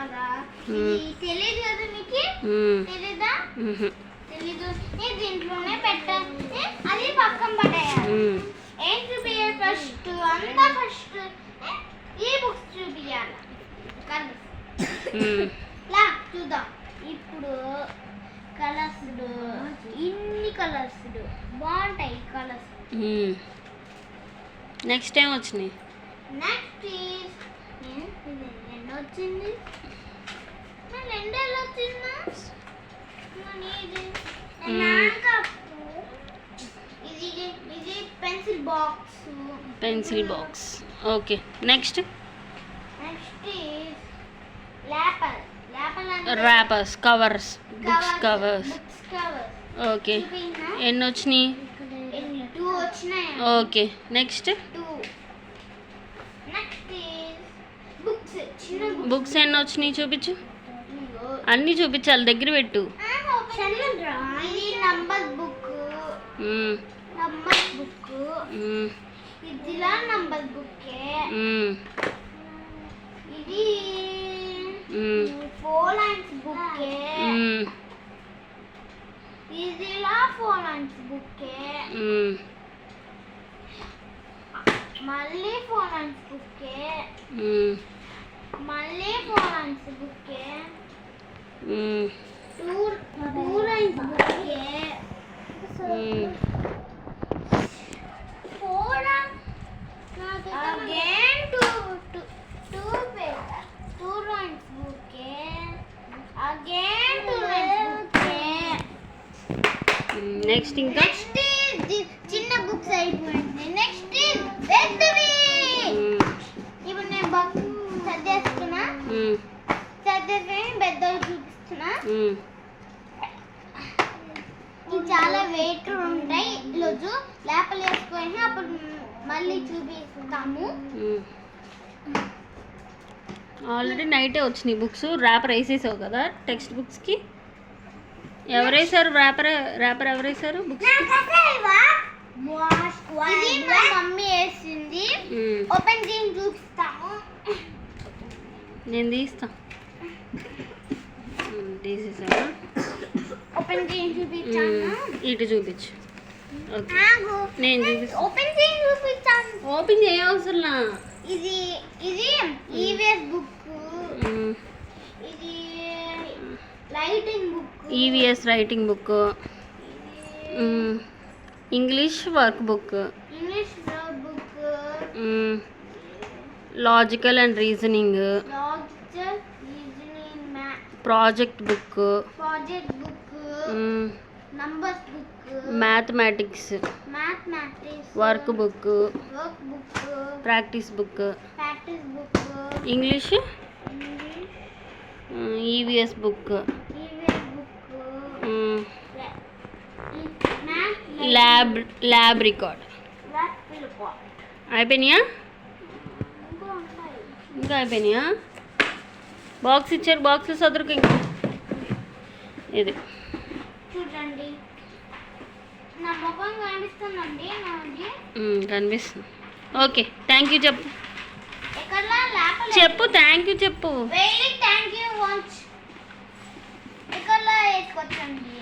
కదా, తెలియదు కదా మీకు? తెలీదా? తెలీదు. దీంట్లోనే పెట్టాలి, అది పక్కన పడేయాలి. ఏం చూపించాలి ఫస్ట్? అంతా ఫస్ట్ ఈ బుక్స్ చూపించాలి. లా చూద్దాం ఇప్పుడు. కలర్స్, ఇన్ని కలర్స్ బాగుంటాయి కలర్స్. నెక్స్ట్ టైం వచ్చినాయి. నెక్స్ట్ రెండు వచ్చింది. రెండు ఎలా వచ్చిందా? ఇది pencil box. Pencil box. Okay. Next rappers, covers, books covers. Okay. ఎన్ని వచ్చినాయి? 2 వచ్చినాయి. ఓకే. నెక్స్ట్ బుక్స్ ఎన్ని వచ్చినాయి చూపించు. అన్నీ చూపించాలి, దగ్గర పెట్టు. ఇది నంబర్ బుక్. ఇదిలా నంబర్ బుక్. ఇది 4 లైన్స్ బుక్. ఇదిలా 4 లైన్స్ బుక్. మళ్ళీ 4 లైన్స్ బుక్. మళ్ళీ 4 lines book. 2 lines book. 4 again 2 lines book. Again 2 lines book. Next ఇంకా చిన్న బుక్స్ అయిపోయింది. నెక్స్ట్ పెద్దవి. ఇప్పుడు నేను బాక్స్ సర్దేస్తున్నా. సర్దేసి పెద్దవి చూపిస్తున్నా. ఇవి చాలా వెయిట్ ఉంటాయి. ఈరోజు లేపలు వేసుకొని అప్పుడు మళ్ళీ చూపిస్తాము. ఆల్రెడీ నైటే వచ్చినాయి బుక్స్. ర్యాపర్ వేసేసావు కదా టెక్స్ట్ బుక్స్కి. ఎవరేసారు ర్యాపర్ ఎవరేసారు బుక్స్? ఇది మా మమ్మీ వేసింది. ఓపెన్ చేసి చూపిస్తాము. నేను తీస్తా. తీసేసావా? ఓపెన్ చేసి చూపించాను. ఇటు చూపించు. ఓకే. నేను చూపిస్తాను. ఓపెన్ చేసి చూపించాను. ఓపెన్ చేయవసరం. ఇది ఈవీఎస్ బుక్. ఇది writing book. EVS writing book. English work book. English work book. Logical and reasoning. Logical reasoning. Project book. Project book. Numbers book. Mathematics. Work book. Practice book. English EVS book. Lab record. అయిపోయినాయా? ఇంకా అయిపోయినాయా? Box ఇచ్చారు, box సదురుకు. ఇంకా ఇది చూడండి, నా ముఖం కనిపిస్తుందండి. కనిపిస్తుంది. ఓకే. థ్యాంక్ యూ చెప్పు. చెప్పు థ్యాంక్ యూ చెప్పు. Thank you. ఇక్కడ వేసుకోవచ్చండి.